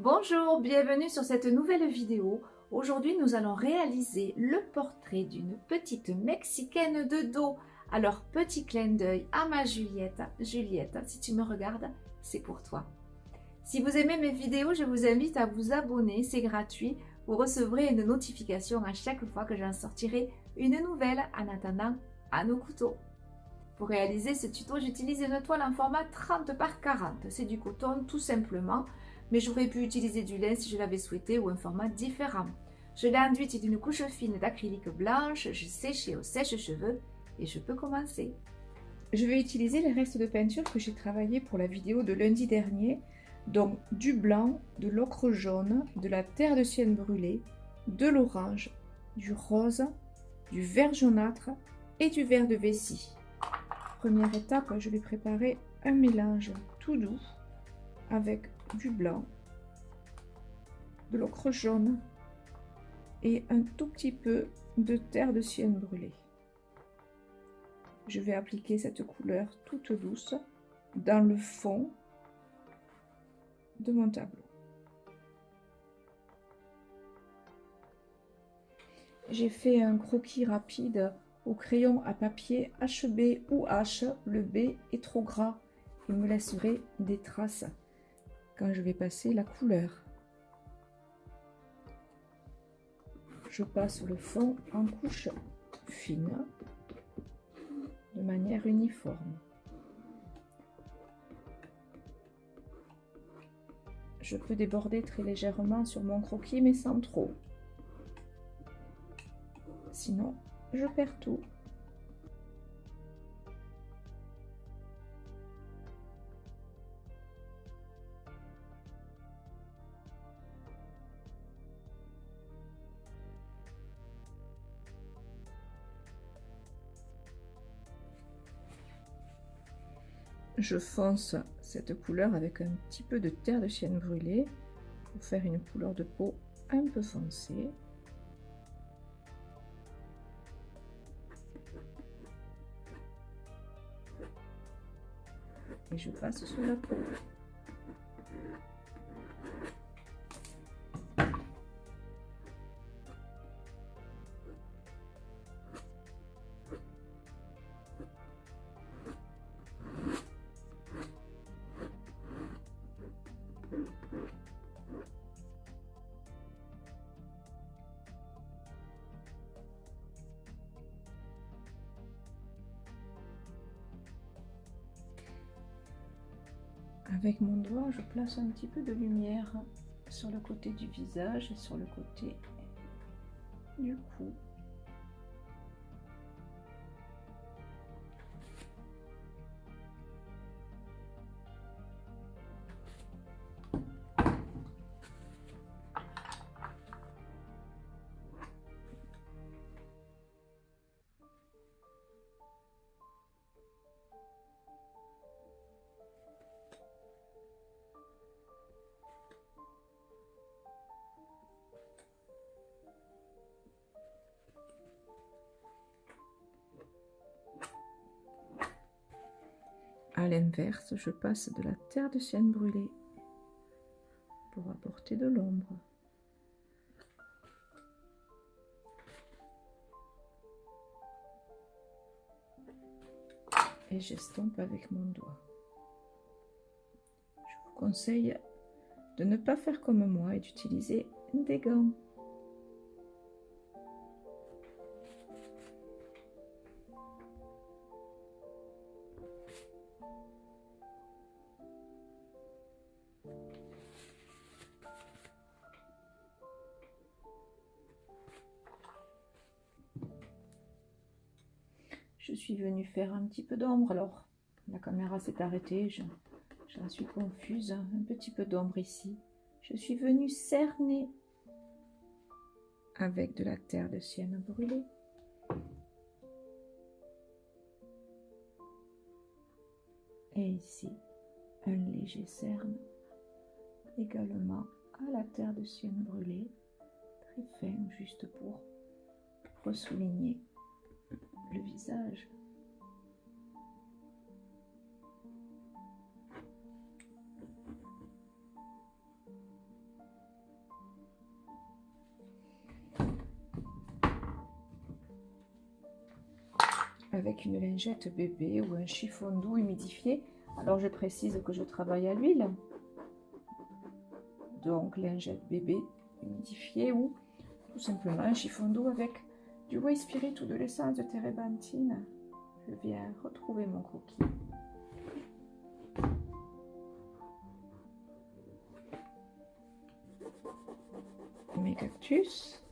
Bonjour, bienvenue sur cette nouvelle vidéo. Aujourd'hui, nous allons réaliser le portrait d'une petite Mexicaine de dos. Alors, petit clin d'œil à ma Juliette. Juliette, si tu me regardes, c'est pour toi. Si vous aimez mes vidéos, je vous invite à vous abonner, c'est gratuit. Vous recevrez une notification à chaque fois que j'en sortirai une nouvelle. En attendant, à nos couteaux. Pour réaliser ce tuto, j'utilise une toile en format 30 par 40. C'est du coton tout simplement, mais j'aurais pu utiliser du lin si je l'avais souhaité ou un format différent. Je l'ai enduite d'une couche fine d'acrylique blanche, j'ai séché au sèche-cheveux et je peux commencer. Je vais utiliser les restes de peinture que j'ai travaillé pour la vidéo de lundi dernier, donc du blanc, de l'ocre jaune, de la terre de sienne brûlée, de l'orange, du rose, du vert jaunâtre et du vert de vessie. Première étape, je vais préparer un mélange tout doux avec du blanc, de l'ocre jaune et un tout petit peu de terre de sienne brûlée. Je vais appliquer cette couleur toute douce dans le fond de mon tableau. J'ai fait un croquis rapide au crayon à papier HB ou H. Le B est trop gras. Il me laisserait des traces quand je vais passer la couleur. Je passe le fond en couche fine de manière uniforme. Je peux déborder très légèrement sur mon croquis mais sans trop. Sinon, je perds tout. Je fonce cette couleur avec un petit peu de terre de sienne brûlée pour faire une couleur de peau un peu foncée. Et je passe sur la peau. Avec mon doigt, je place un petit peu de lumière sur le côté du visage et sur le côté du cou. À l'inverse, je passe de la terre de sienne brûlée pour apporter de l'ombre. Et j'estompe avec mon doigt. Je vous conseille de ne pas faire comme moi et d'utiliser des gants. Je suis venue faire un petit peu d'ombre, alors la caméra s'est arrêtée, j'en suis confuse, un petit peu d'ombre ici. Je suis venue cerner avec de la terre de sienne brûlée. Et ici, un léger cerne, également à la terre de sienne brûlée, très fin, juste pour ressouligner le visage. avec une lingette bébé ou un chiffon doux humidifié. Alors je précise que je travaille à l'huile. Donc lingette bébé humidifiée ou tout simplement un chiffon doux avec du whey spirit ou de l'essence de térébenthine. Je viens retrouver mon cookie. Mes cactus.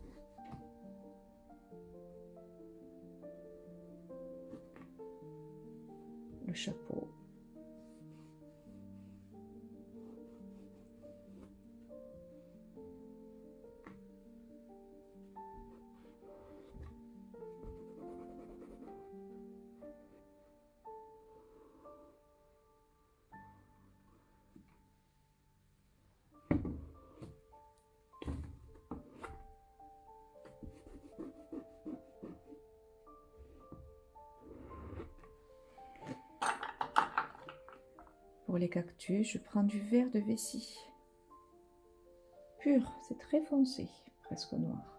Le chapeau. Pour les cactus, je prends du vert de vessie. Pur, c'est très foncé, presque noir.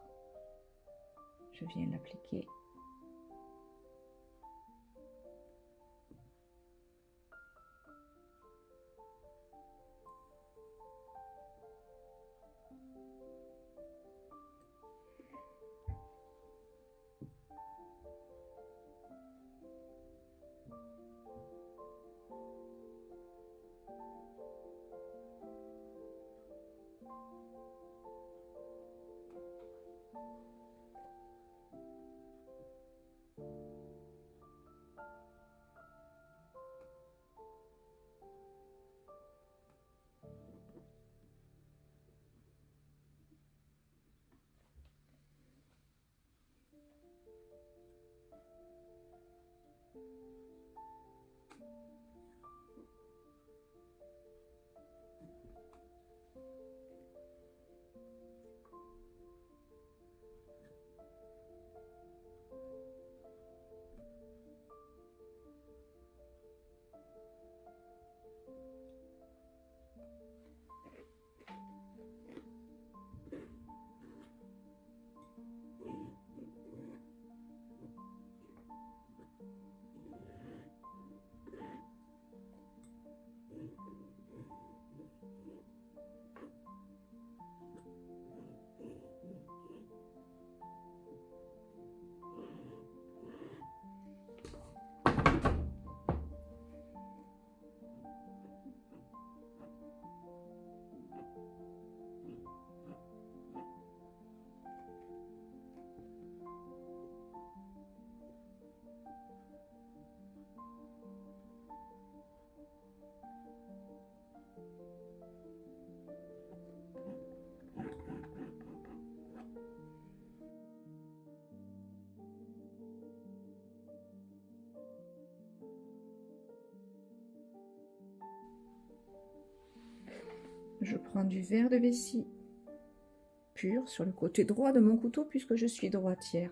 Je viens l'appliquer. Je prends du vert de vessie pur sur le côté droit de mon couteau puisque je suis droitière.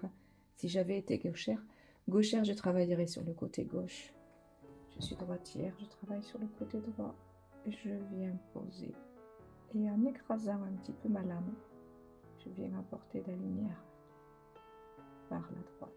Si j'avais été gauchère, je travaillerais sur le côté gauche. Je suis droitière, je travaille sur le côté droit. Je viens poser et en écrasant un petit peu ma lame, je viens apporter de la lumière par la droite.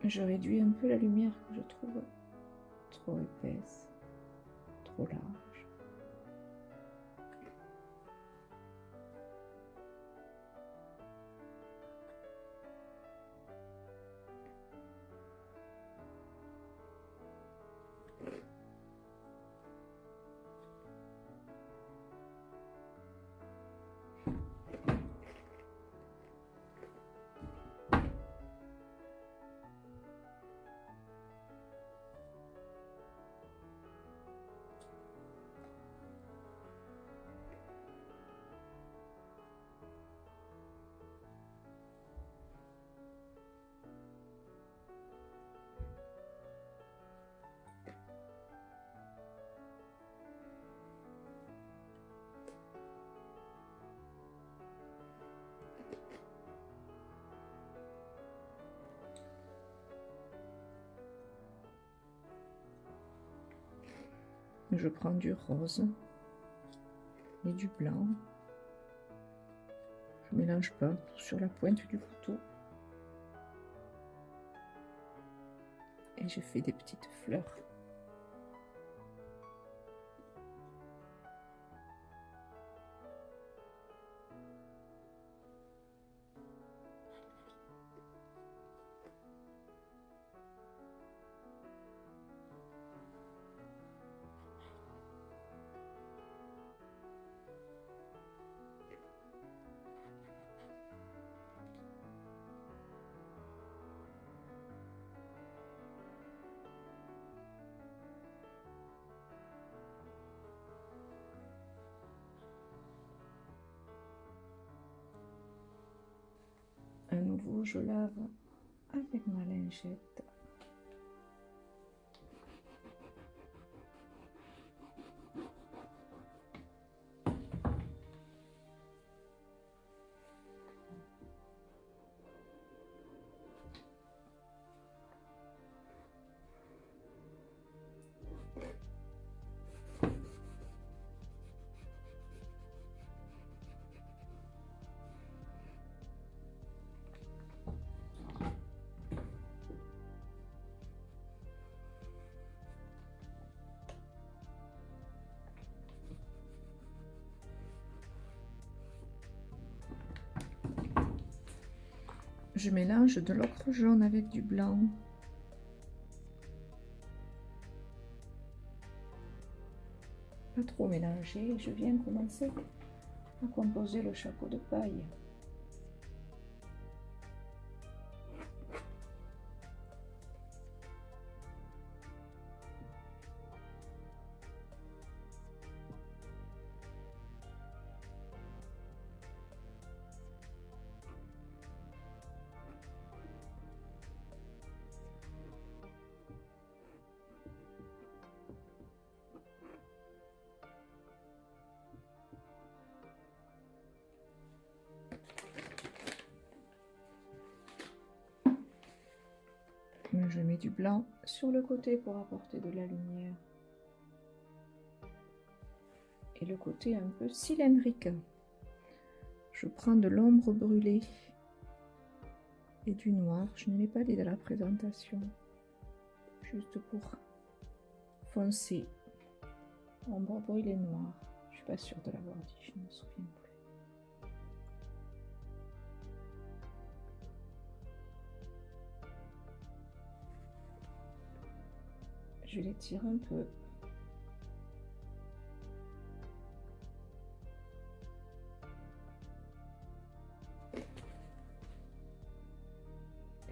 Je réduis un peu la lumière que je trouve trop épaisse, trop large. Je prends du rose et du blanc. Je mélange pas tout sur la pointe du couteau. Et je fais des petites fleurs. À nouveau, je lave avec ma lingette. Je mélange de l'ocre jaune avec du blanc. Pas trop mélanger. Je viens commencer à composer le chapeau de paille. Je mets du blanc sur le côté pour apporter de la lumière. Et le côté un peu cylindrique. Je prends de l'ombre brûlée et du noir. Je ne l'ai pas dit dans la présentation. Juste pour foncer. Ombre brûlée noire. Je suis pas sûre de l'avoir dit, je ne me souviens plus. Je l'étire un peu.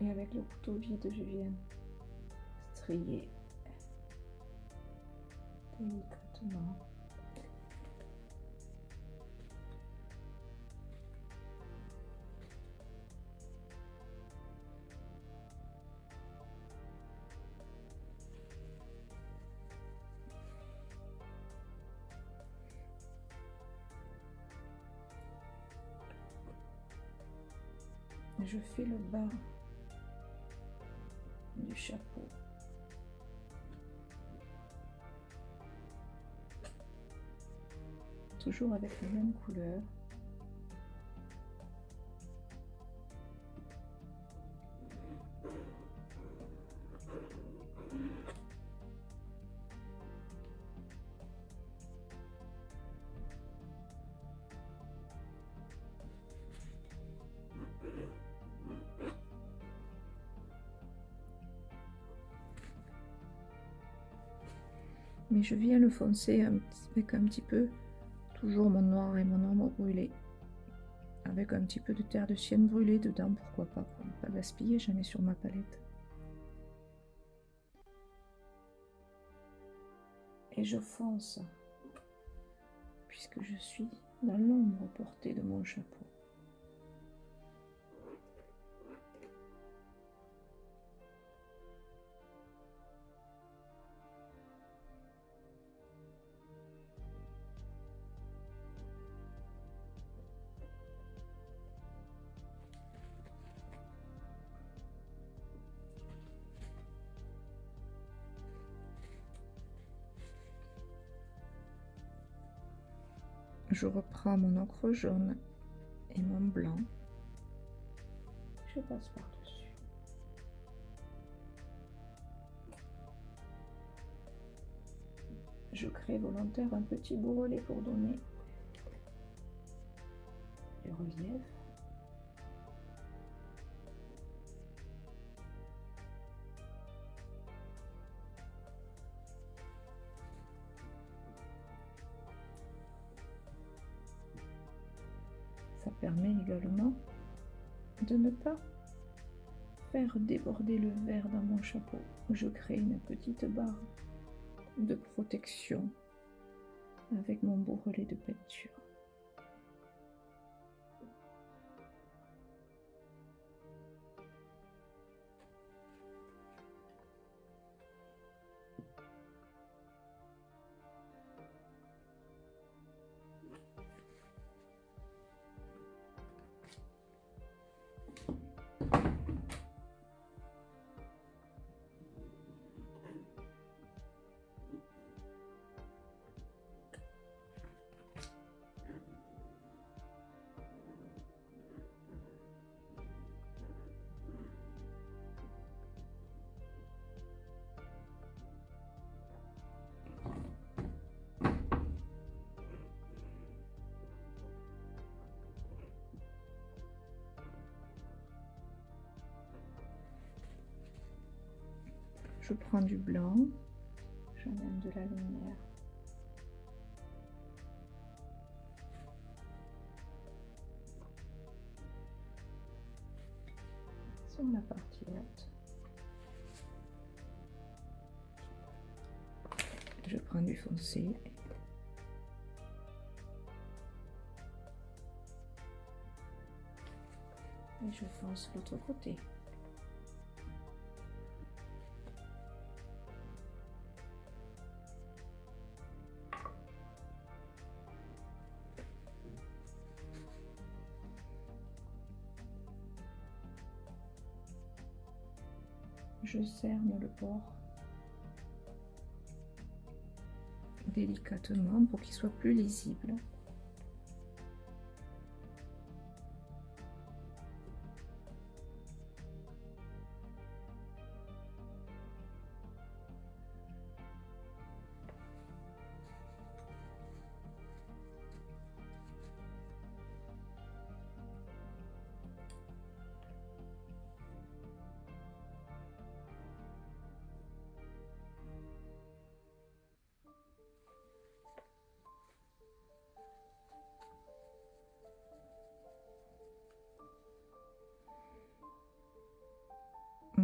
Et avec le couteau vide, je viens strier délicatement. Je fais le bas du chapeau. Toujours avec la même couleur. Mais je viens le foncer avec un petit peu, toujours mon noir et mon ombre brûlée, avec un petit peu de terre de sienne brûlée dedans, pourquoi pas, pour ne pas gaspiller, j'en ai sur ma palette. Et je fonce, puisque je suis dans l'ombre portée de mon chapeau. Je reprends mon encre jaune et mon blanc. Je passe par-dessus. Je crée volontaire un petit bourrelet pour donner du relief. Ça permet également de ne pas faire déborder le verre dans mon chapeau. Je crée une petite barre de protection avec mon bourrelet de peinture. Je prends du blanc, j'amène de la lumière. Sur la partie haute. Je prends du foncé. Et je fonce l'autre côté. Je cerne le bord délicatement pour qu'il soit plus lisible.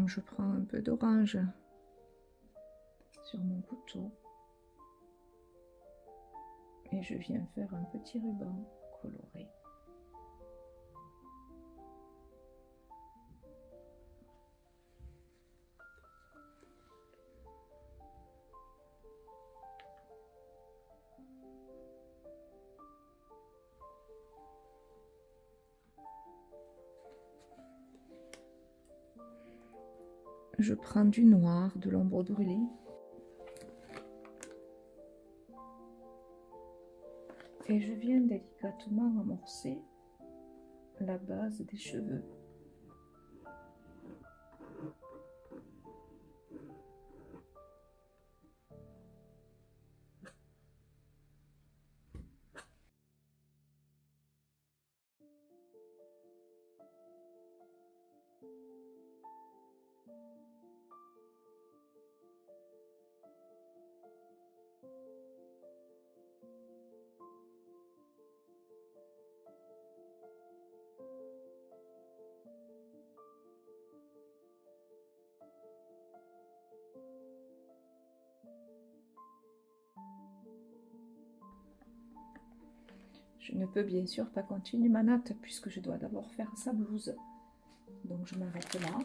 Je prends un peu d'orange sur mon couteau et je viens faire un petit ruban coloré. Je prends du noir, de l'ombre brûlée. Et je viens délicatement amorcer la base des cheveux. Je ne peux bien sûr pas continuer ma natte puisque je dois d'abord faire sa blouse. Donc je m'arrête là.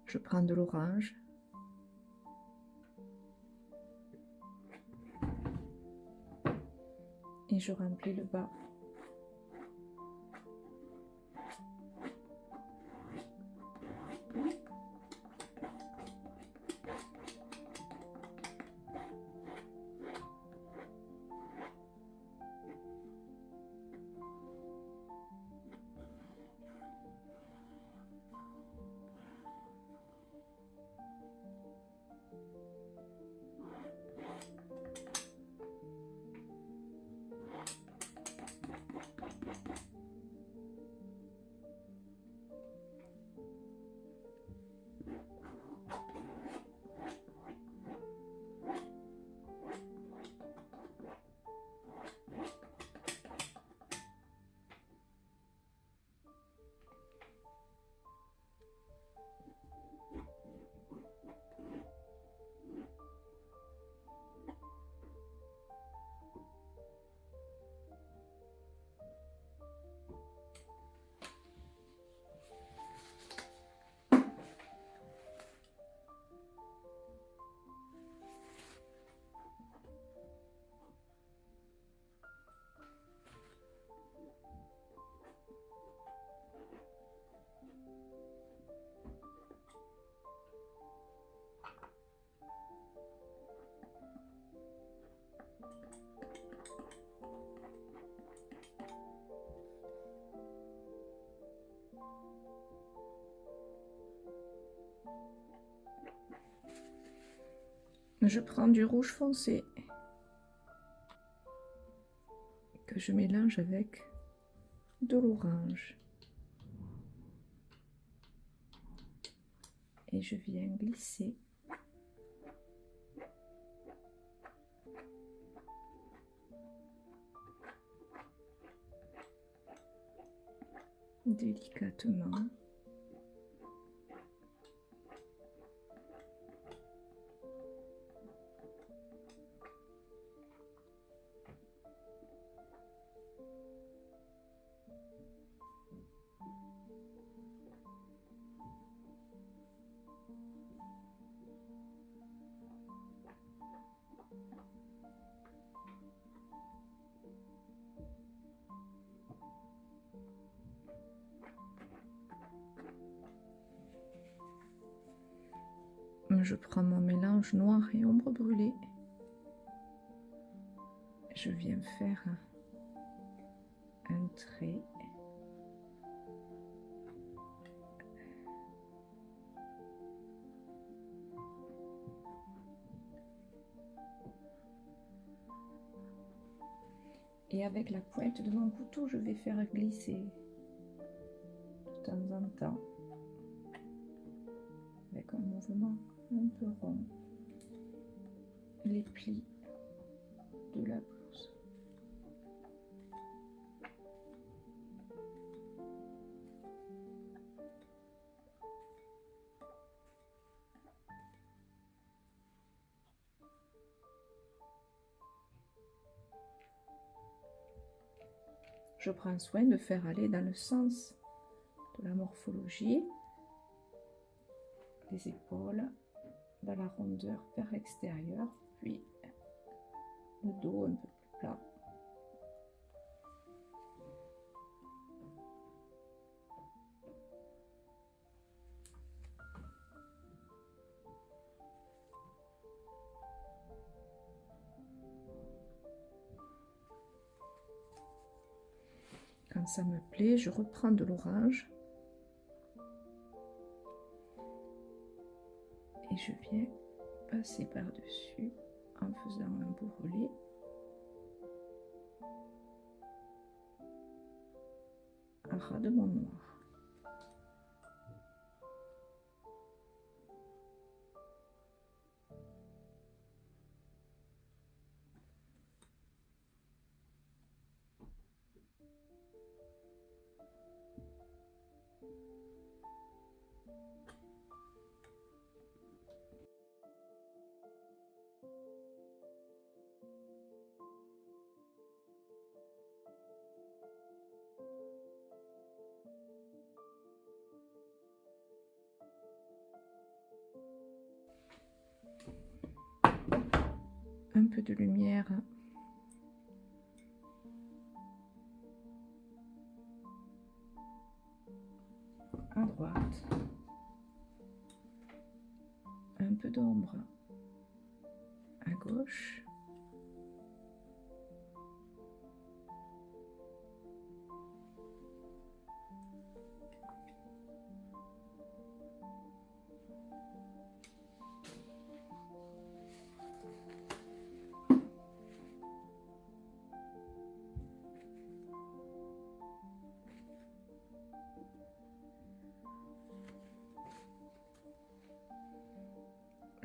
Je prends de l'orange. Et je remplis le bas. Je prends du rouge foncé que je mélange avec de l'orange. Et je viens glisser délicatement je prends mon mélange noir et ombre brûlée. Je viens faire un trait. Et avec la pointe de mon couteau, je vais faire glisser de temps en temps, avec un mouvement un peu rond, les plis de la blouse. Je prends soin de faire aller dans le sens de la morphologie les épaules, dans la rondeur vers l'extérieur, puis le dos un peu plus plat. Quand ça me plaît, je reprends de l'orange et je viens passer par-dessus en faisant un bourrelet. À ras de mon noir. Un peu de lumière à droite, un peu d'ombre à gauche,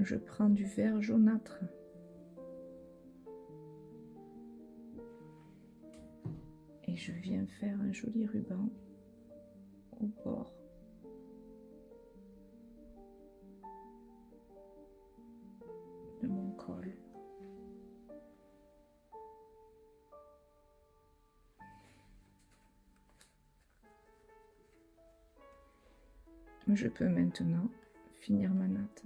je prends du vert jaunâtre et je viens faire un joli ruban au bord de mon col. Je peux maintenant finir ma natte.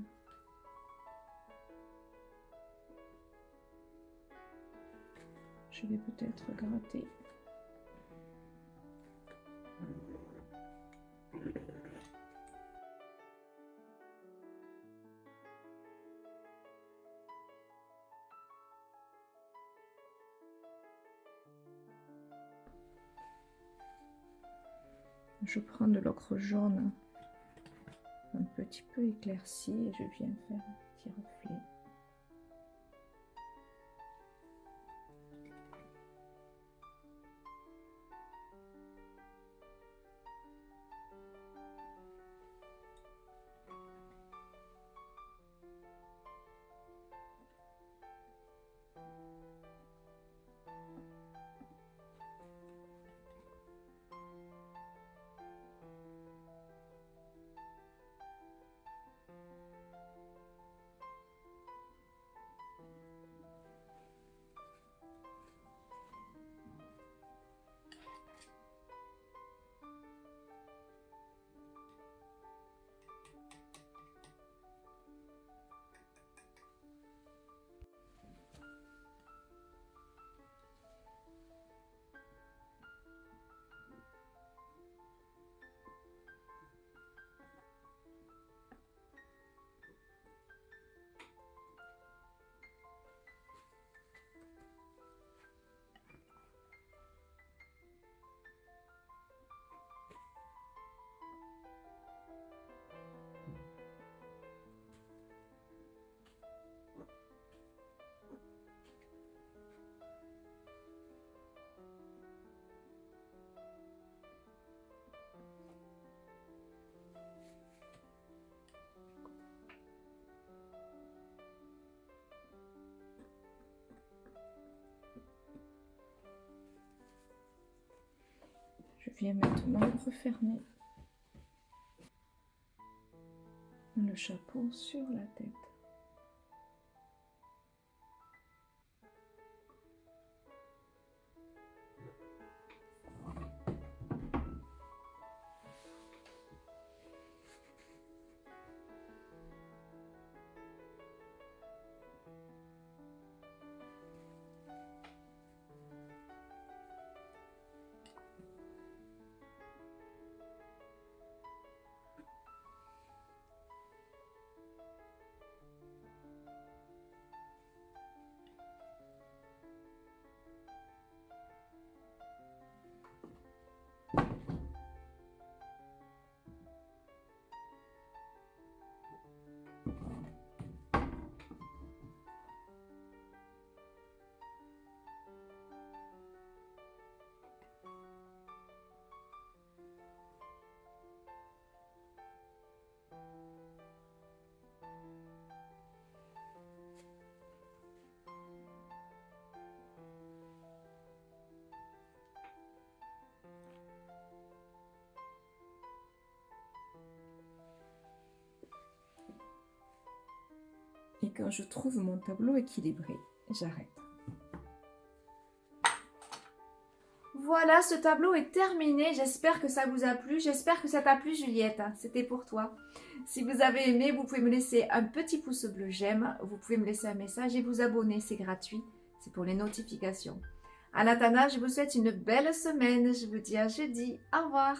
Je vais peut-être gratter. Je prends de l'ocre jaune un petit peu éclairci et je viens faire un petit reflet Je viens maintenant refermer le chapeau sur la tête. Et quand je trouve mon tableau équilibré, j'arrête. Voilà, ce tableau est terminé. J'espère que ça vous a plu. J'espère que ça t'a plu, Juliette. C'était pour toi. Si vous avez aimé, vous pouvez me laisser un petit pouce bleu j'aime. Vous pouvez me laisser un message et vous abonner. C'est gratuit. C'est pour les notifications. En attendant, je vous souhaite une belle semaine. Je vous dis à jeudi. Au revoir.